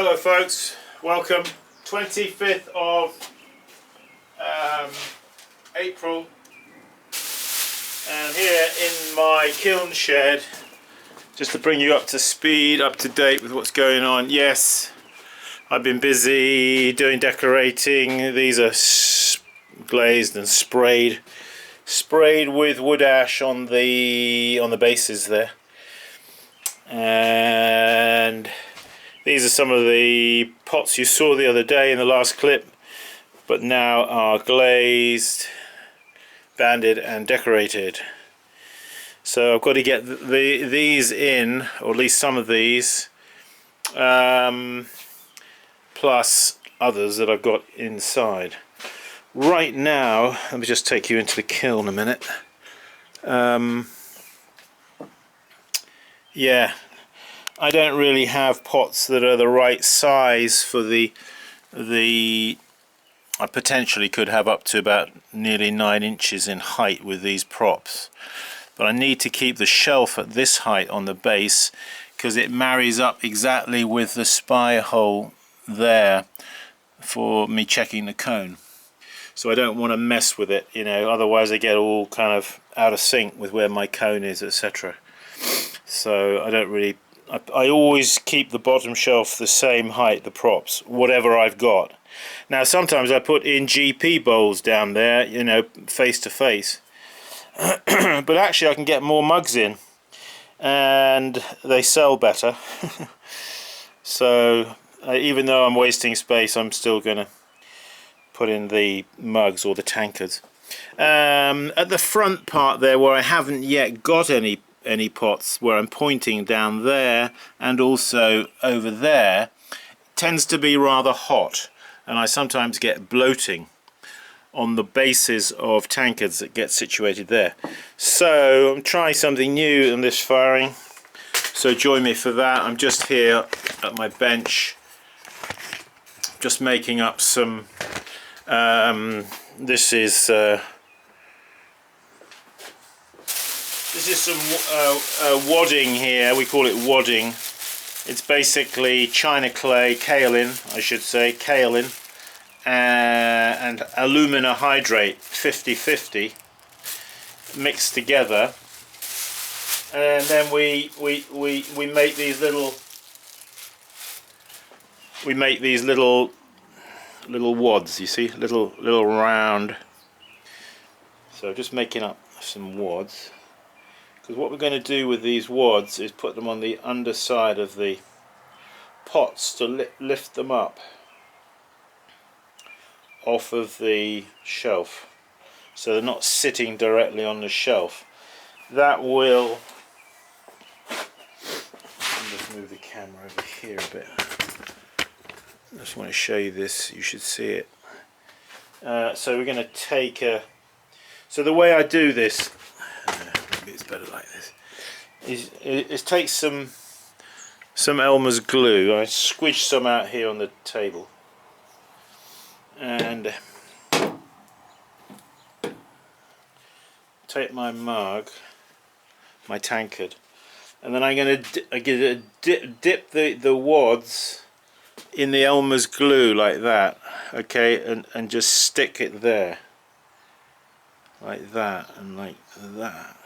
Hello folks, welcome. 25th of April, and here in my kiln shed, just to bring you up to speed, up to date with what's going on. Yes, I've been busy doing decorating. These are glazed and sprayed with wood ash on the bases there, and these are some of the pots you saw the other day in the last clip, but now are glazed, banded and decorated. So I've got to get these in, or at least some of these, plus others that I've got inside. Right now, let me just take you into the kiln a minute. Yeah, I don't really have pots that are the right size for the I potentially could have up to about nearly 9 inches in height with these props, but I need to keep the shelf at this height on the base because it marries up exactly with the spy hole there for me checking the cone. So I don't want to mess with it, you know, otherwise I get all kind of out of sync with where my cone is, etc. So I don't really, I always keep the bottom shelf the same height, the props, whatever I've got. Now sometimes I put in GP bowls down there, you know, face to face, but actually I can get more mugs in and they sell better. So even though I'm wasting space, I'm still gonna put in the mugs or the tankards. At the front part there, where I haven't yet got any pots, where I'm pointing down there and also over there, tends to be rather hot, and I sometimes get bloating on the bases of tankards that get situated there. So I'm trying something new in this firing, so join me for that. I'm just here at my bench, just making up some this is some wadding here. We call it wadding. It's basically china clay, kaolin, I should say, kaolin, and alumina hydrate, 50-50, mixed together, and then we make these little wads, you see, little round. So just making up some wads, because what we're going to do with these wads is put them on the underside of the pots to lift them up off of the shelf, so they're not sitting directly on the shelf. That will, I'll just move the camera over here a bit. I just want to show you this, you should see it. So we're going to take so the way I do this, maybe it's better like this, is take some Elmer's glue. I squidge some out here on the table, and take my mug, my tankard, and then I'm going to dip the wads in the Elmer's glue like that, okay, and just stick it there like that and like that.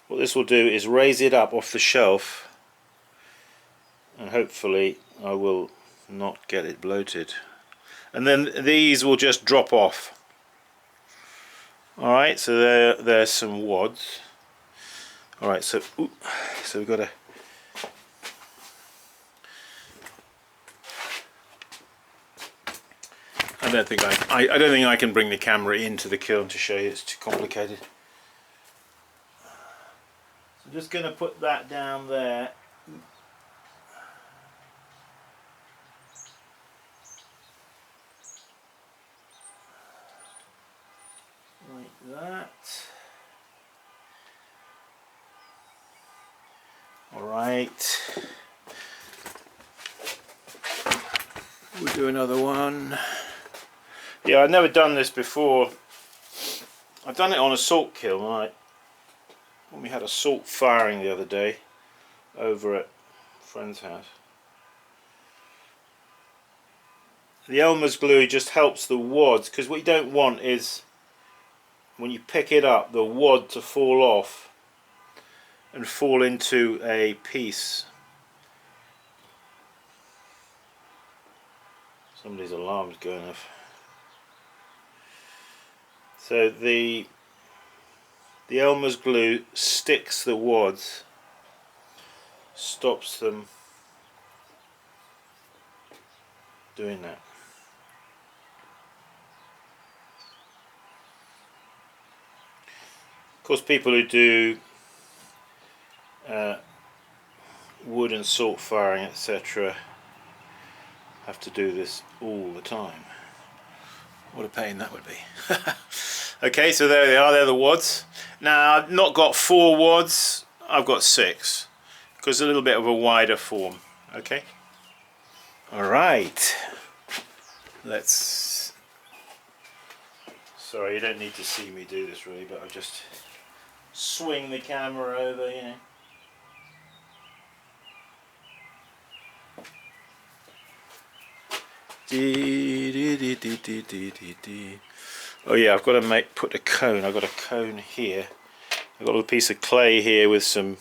What this will do is raise it up off the shelf, and hopefully I will not get it bloated, and then these will just drop off. Alright, so there's some wads. Alright, so we've got to, I don't think I can bring the camera into the kiln to show you, it's too complicated. So I'm just going to put that down there. Like that. Alright. We'll do another one. Yeah, I've never done this before. I've done it on a salt kiln. When we had a salt firing the other day over at a friend's house. The Elmer's glue just helps the wads, because what you don't want is when you pick it up the wad to fall off and fall into a piece. Somebody's alarm's going off. So the Elmer's glue sticks the wads, stops them doing that. Of course, people who do wood and salt firing, etc., have to do this all the time. What a pain that would be. Okay, so there they are, they're the wads. Now, I've not got 4 wads, I've got 6, because it's a little bit of a wider form. Okay? Alright. Let's... Sorry, you don't need to see me do this really, but I'll just swing the camera over, you know. Oh yeah, I've got to put a cone. I've got a cone here. I've got a piece of clay here with some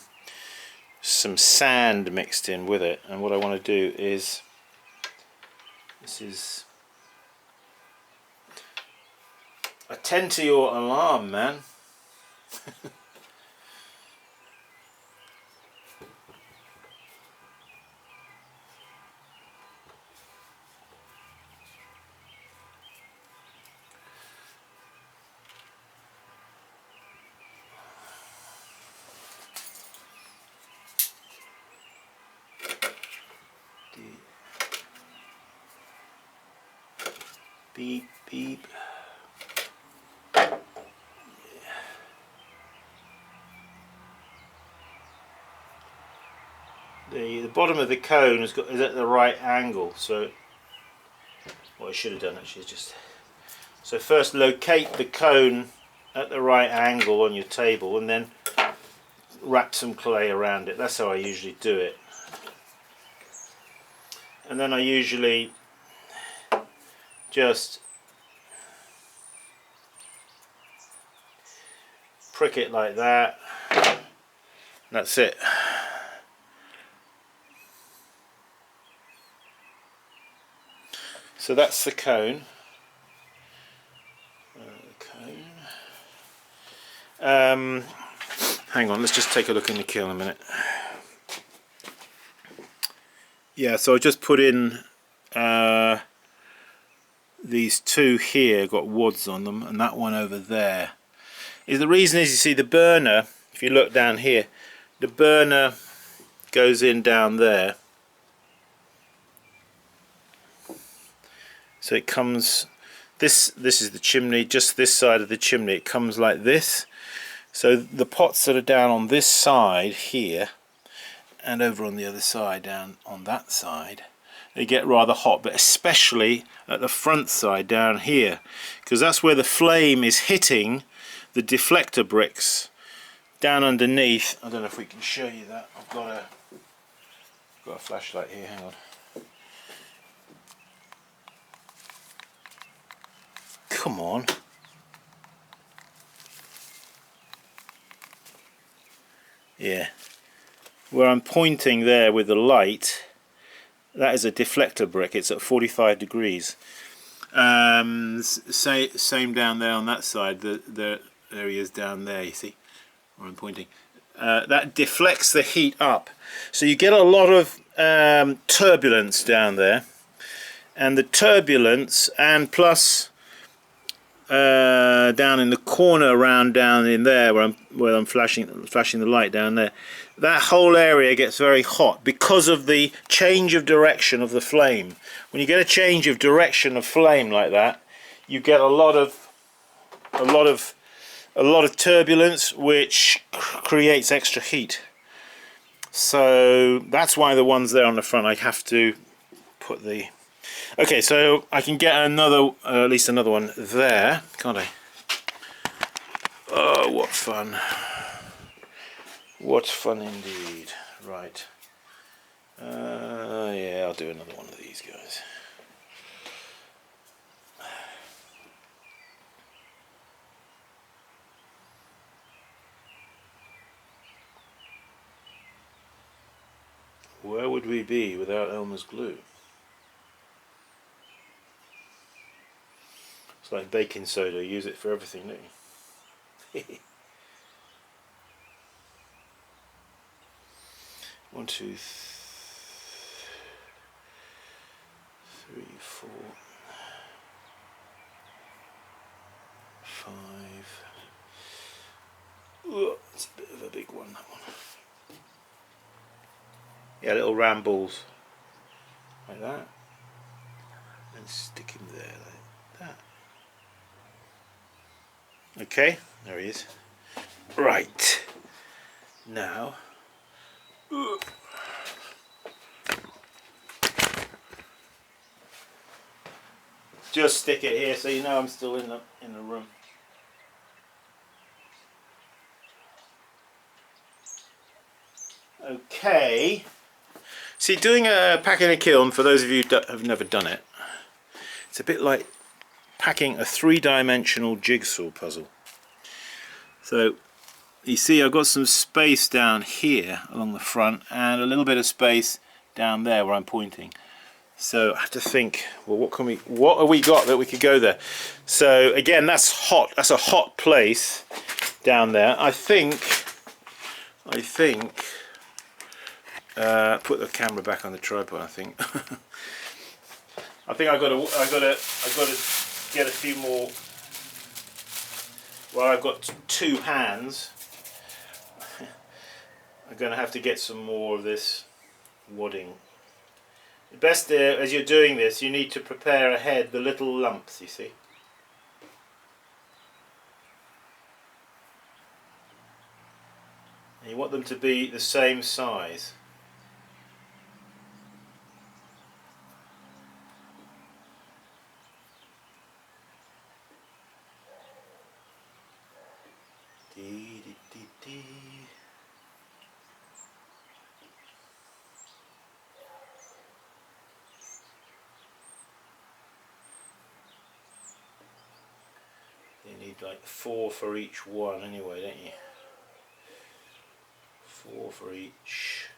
sand mixed in with it, and what I want to do is, this is, attend to your alarm, man. Beep, beep. The bottom of the cone is at the right angle, so what I should have done actually is just, so first locate the cone at the right angle on your table and then wrap some clay around it. That's how I usually do it. And then I usually just prick it like that. That's it. So that's the cone. Hang on, let's just take a look in the kiln a minute. Yeah, so I just put in these 2 here, got wads on them, and that one over there. The reason is, you see the burner, if you look down here, the burner goes in down there. So it comes, this is the chimney, just this side of the chimney, it comes like this. So the pots that are down on this side here, and over on the other side down on that side, they get rather hot, but especially at the front side down here, because that's where the flame is hitting the deflector bricks down underneath. I don't know if we can show you that. I've got a flashlight here, hang on. Come on. Yeah. Where I'm pointing there with the light, that is a deflector brick. It's at 45 degrees. Same down there on that side. There he is down there, you see, where I'm pointing. That deflects the heat up. So you get a lot of turbulence down there. And the turbulence, and plus down in the corner around down in there where I'm flashing the light down there, that whole area gets very hot because of the change of direction of the flame. When you get a change of direction of flame like that, you get a lot of turbulence, which creates extra heat. So that's why the ones there on the front, I have to put the... Okay, so I can get another, at least another one there, can't I? Oh, what fun. What fun indeed. Right. Yeah, I'll do another one of these guys. Where would we be without Elmer's glue? It's like baking soda, use it for everything, don't you? 1, 2, 3, 4, 5. Ooh, it's a bit of a big one, that one. Yeah, little round balls like that, and stick him there like that. Okay, there he is. Right, now just stick it here so you know I'm still in the room. Okay. See, doing a packing a kiln, for those of you that have never done it, it's a bit like packing a 3-dimensional jigsaw puzzle. So you see I've got some space down here along the front and a little bit of space down there where I'm pointing. So I have to think, well, what have we got that we could go there? So again, that's hot. That's a hot place down there. I think put the camera back on the tripod. I think I've got to get a few more. Well, I've got 2 hands. I'm going to have to get some more of this wadding. The best as you're doing this, you need to prepare ahead the little lumps, you see. And you want them to be the same size. Dee, dee, dee, dee. You need like 4 for each one anyway, don't you? 4 for each.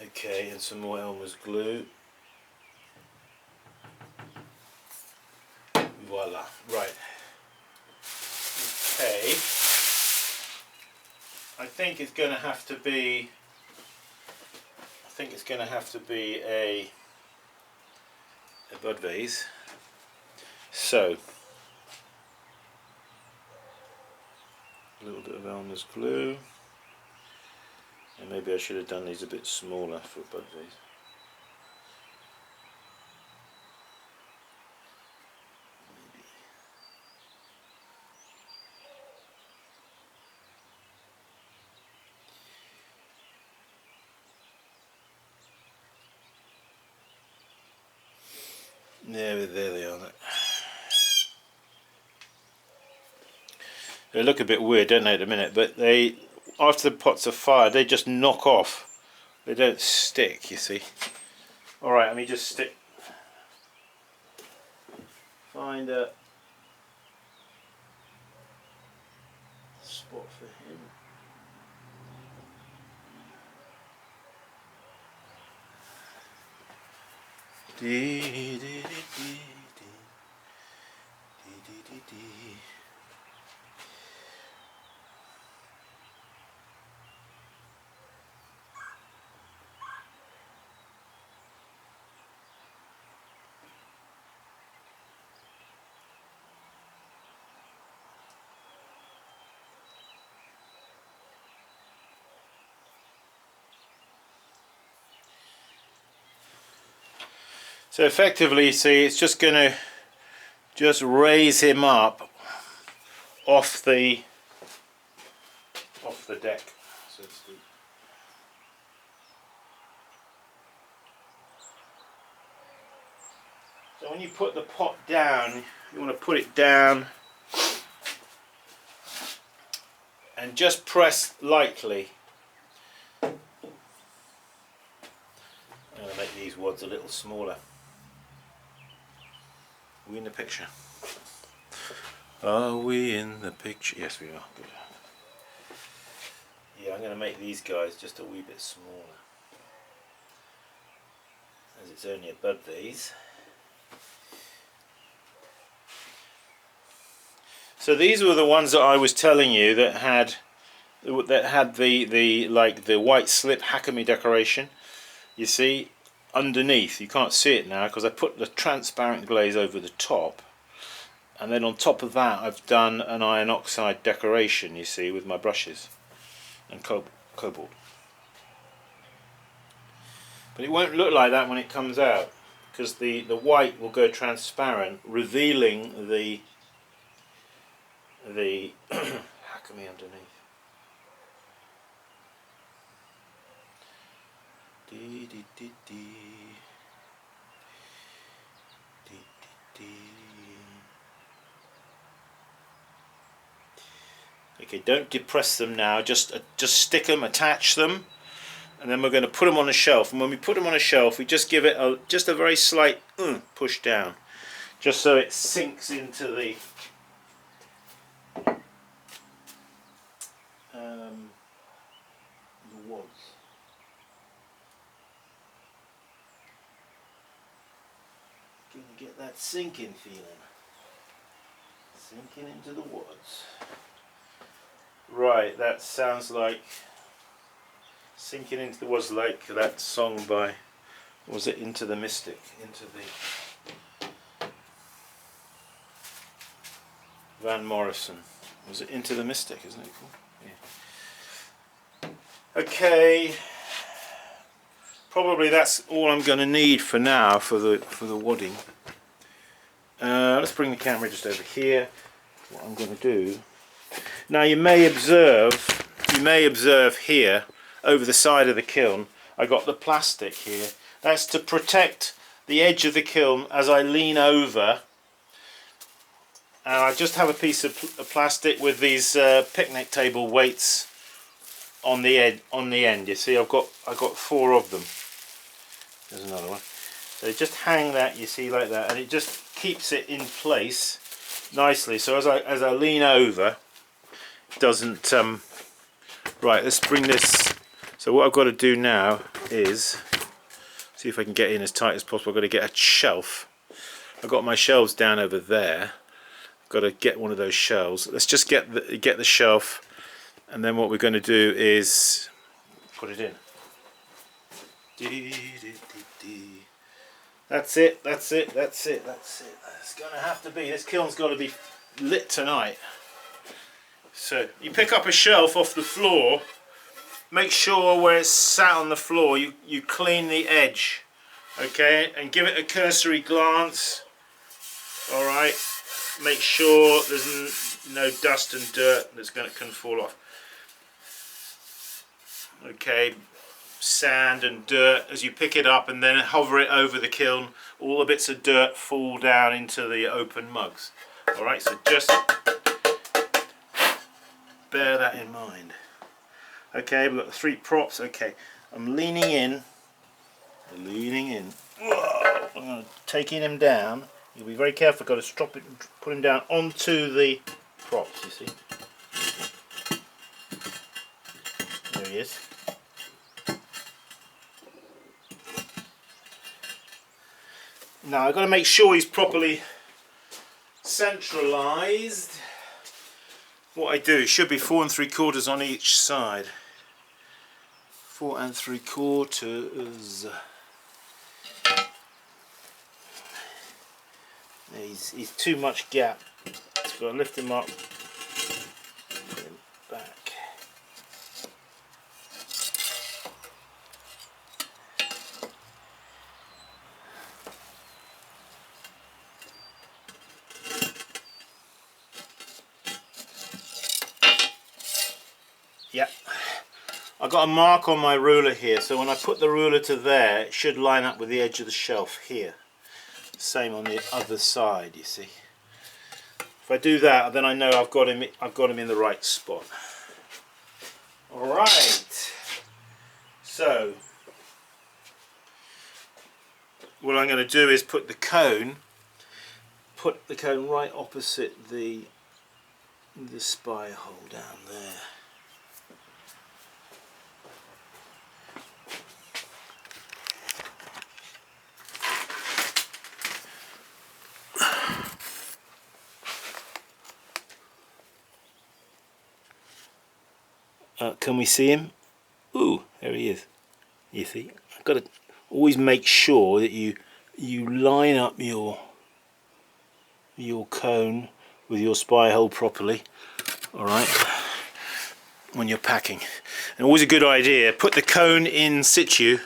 Okay, and some more Elmer's glue. Voila, right. Okay. I think it's going to have to be a bud vase. So a little bit of Elmer's glue, and maybe I should have done these a bit smaller for a bud vase. There they are. They look a bit weird, don't they, at the minute? But they, after the pots are fired, they just knock off. They don't stick, you see. All right, let me just stick. Find a spot for him. Dee, dee, dee, dee, dee, dee, dee, dee. So effectively, you see, it's just going to raise him up off the deck, so to speak. So when you put the pot down, you want to put it down and just press lightly. I'm going to make these wads a little smaller. Are we in the picture? Are we in the picture? Yes, we are. Good. Yeah, I'm going to make these guys just a wee bit smaller, as it's only above these. So these were the ones that I was telling you that had the like the white slip Hakami decoration. You see, underneath, you can't see it now because I put the transparent glaze over the top, and then on top of that I've done an iron oxide decoration, you see, with my brushes and cobalt. But it won't look like that when it comes out, because the white will go transparent, revealing the Hakami underneath. Dee, dee, dee, dee. Dee, dee, dee. Okay, don't depress them now, just stick them, attach them, and then we're going to put them on a shelf. And when we put them on a shelf, we just give it just a very slight push down, just so it sinks into the wads. Gonna get that sinking feeling, sinking into the wads. Right, that sounds like sinking into the wads, like that song by, was it Into the Mystic? Into the Van Morrison. Was it Into the Mystic, isn't it called? Yeah. Okay. Probably that's all I'm going to need for now for the wadding. Let's bring the camera just over here. What I'm going to do now, you may observe here over the side of the kiln, I got the plastic here. That's to protect the edge of the kiln as I lean over. And I just have a piece of plastic with these picnic table weights on the end. You see, I've got 4 of them. There's another one. So just hang that, you see, like that, and it just keeps it in place nicely. So as I lean over, it doesn't. Right, let's bring this. So what I've got to do now is see if I can get in as tight as possible. I've got to get a shelf. I've got my shelves down over there. I've got to get one of those shelves. Let's just get the shelf, and then what we're going to do is put it in. That's it. That's it's going to have to be. This kiln's got to be lit tonight. So you pick up a shelf off the floor. Make sure where it's sat on the floor, you clean the edge, okay, and give it a cursory glance. All right. Make sure there's no dust and dirt that's can fall off. Okay, sand and dirt as you pick it up, and then hover it over the kiln. All the bits of dirt fall down into the open mugs. All right, so just bear that in mind. Okay, we've got the 3 props. Okay, I'm leaning in. Whoa. I'm taking him down. You'll be very careful. Got to stop it, put him down onto the props. You see. There he is. Now I've got to make sure he's properly centralised. What I do, it should be 4 3/4 on each side. 4 3/4. He's too much gap. Just got to lift him up, put him back. Yeah, I've got a mark on my ruler here, so when I put the ruler to there, it should line up with the edge of the shelf here. Same on the other side, you see. If I do that, then I know I've got him in the right spot. Alright. So what I'm going to do is put the cone right opposite the spy hole down there. Can we see him? Ooh, there he is. You see, I've got to always make sure that you line up your cone with your spy hole properly. All right, when you're packing, and always a good idea. Put the cone in situ.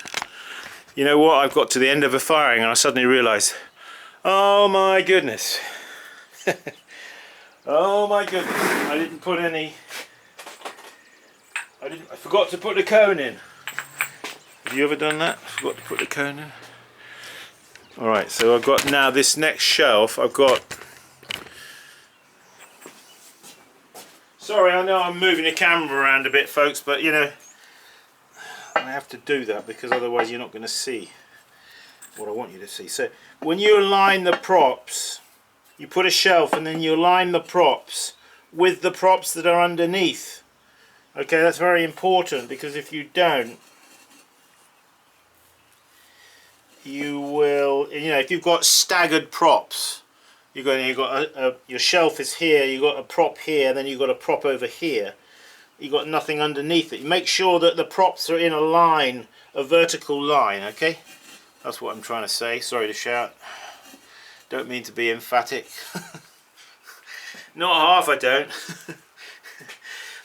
You know what? I've got to the end of a firing, and I suddenly realise, oh my goodness, oh my goodness, I didn't put any. I forgot to put the cone in. Have you ever done that? Forgot to put the cone in? Alright, so I've got now this next shelf, I've got... Sorry, I know I'm moving the camera around a bit, folks, but you know, I have to do that because otherwise you're not going to see what I want you to see. So when you align the props, you put a shelf and then you align the props with the props that are underneath. Okay, that's very important, because if you don't, you will, you know, if you've got staggered props, you've got your shelf is here, you've got a prop here, then you've got a prop over here, you've got nothing underneath it. Make sure that the props are in a line, a vertical line, okay? That's what I'm trying to say. Sorry to shout. Don't mean to be emphatic. Not half I don't.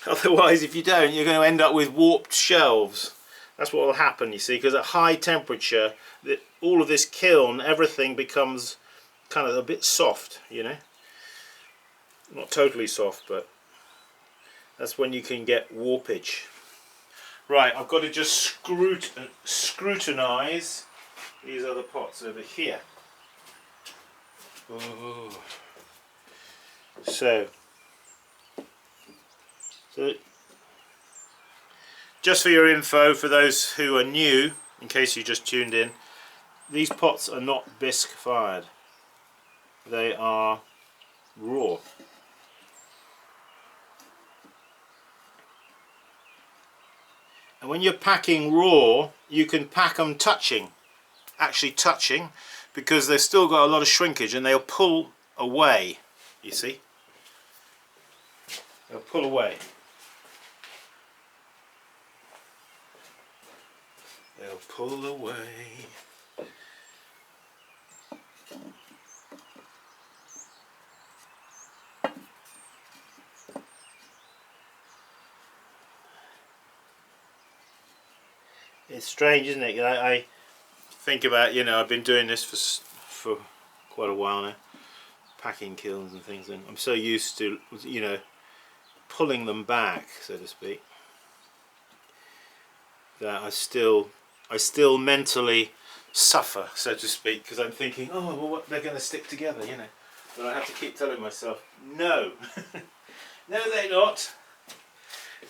Otherwise, if you don't, you're going to end up with warped shelves. That's what will happen, you see, because at high temperature, all of this kiln, everything becomes kind of a bit soft, you know. Not totally soft, but that's when you can get warpage. Right, I've got to just scrutinise these other pots over here. Ooh. So just for your info, for those who are new, in case you just tuned in, these pots are not bisque fired. They are raw. And when you're packing raw, you can pack them actually touching, because they've still got a lot of shrinkage and they'll pull away, you see. They'll pull away. They'll pull away. It's strange, isn't it? I think about, you know, I've been doing this for quite a while now, packing kilns and things, and I'm so used to, you know, pulling them back, so to speak, that I still mentally suffer, so to speak, because I'm thinking, oh, well, what, they're going to stick together, you know. But I have to keep telling myself, no, no, they're not.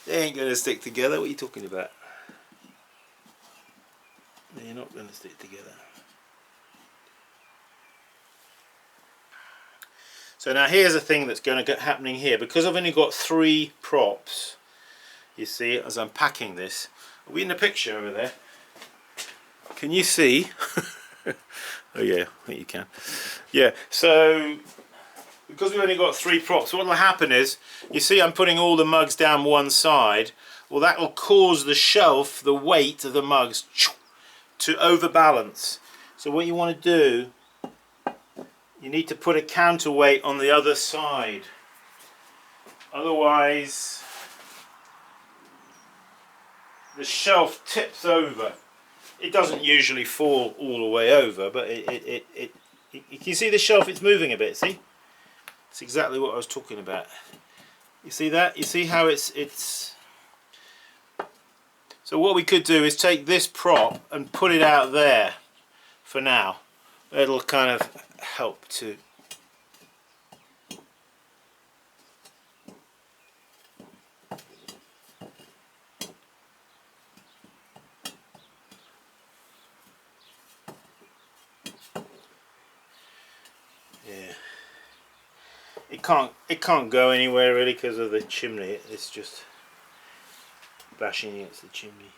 They ain't going to stick together. What are you talking about? They're not going to stick together. So now here's the thing that's going to get happening here. Because I've only got 3 props, you see, as I'm packing this. Are we in the picture over there? Can you see? Oh yeah, I think you can. Yeah, so because we've only got 3 props, what will happen is, you see I'm putting all the mugs down one side. Well, that will cause the shelf, the weight of the mugs, to overbalance. So what you want to do, you need to put a counterweight on the other side. Otherwise, the shelf tips over. It doesn't usually fall all the way over, but you can see the shelf, it's moving a bit, see? It's exactly what I was talking about. You see that? You see how it's... So what we could do is take this prop and put it out there for now. It'll kind of help to it can't go anywhere really because of the chimney. It's just bashing against the chimney.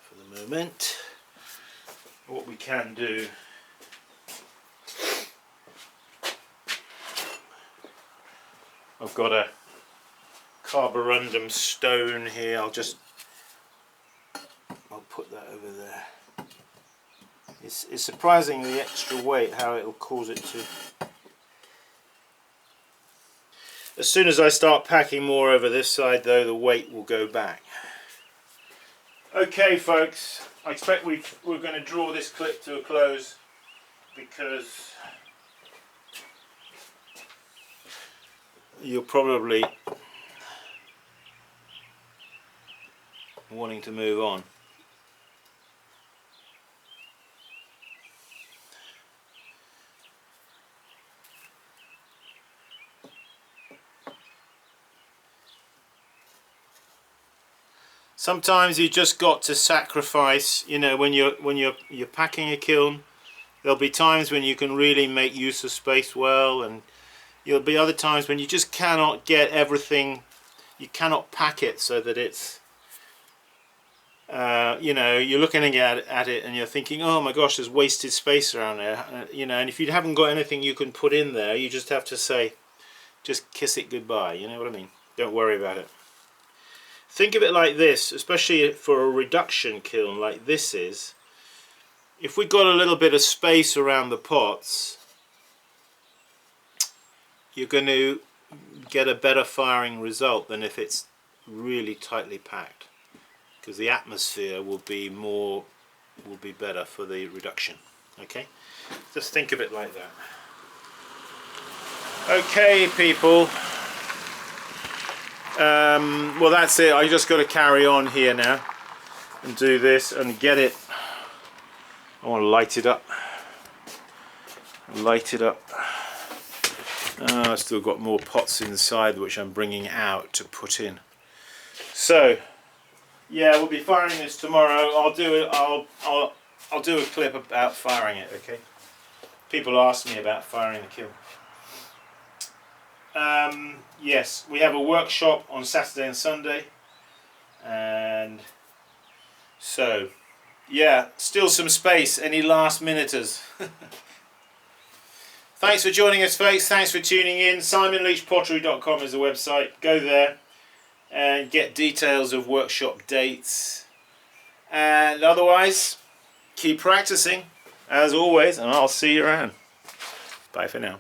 For the moment, what we can do, I've got a carborundum stone here. I'll put that over there. It's surprising the extra weight, how it will cause it to. As soon as I start packing more over this side though, the weight will go back. Okay folks, I expect we're going to draw this clip to a close because you're probably wanting to move on. Sometimes you just got to sacrifice, you know, when you're packing a kiln, there'll be times when you can really make use of space well, and there'll be other times when you just cannot get everything, you cannot pack it so that it's, you know, you're looking at it and you're thinking, oh my gosh, there's wasted space around there, you know, and if you haven't got anything you can put in there, you just have to say, just kiss it goodbye, you know what I mean? Don't worry about it. Think of it like this, especially for a reduction kiln like this is. If we got a little bit of space around the pots, you're going to get a better firing result than if it's really tightly packed, because the atmosphere will be better for the reduction. Okay, just think of it like that. Okay people. Well, that's it. I just got to carry on here now and do this and get it. I want to light it up. Light it up. I've still got more pots inside which I'm bringing out to put in. So, yeah, we'll be firing this tomorrow. I'll do it. I'll do a clip about firing it. Okay. People ask me about firing the kiln. Yes, we have a workshop on Saturday and Sunday, and so yeah, still some space. Any last minuters? Thanks for joining us folks, thanks for tuning in. SimonLeachPottery.com is the website. Go there and get details of workshop dates, and otherwise keep practicing as always, and I'll see you around. Bye for now.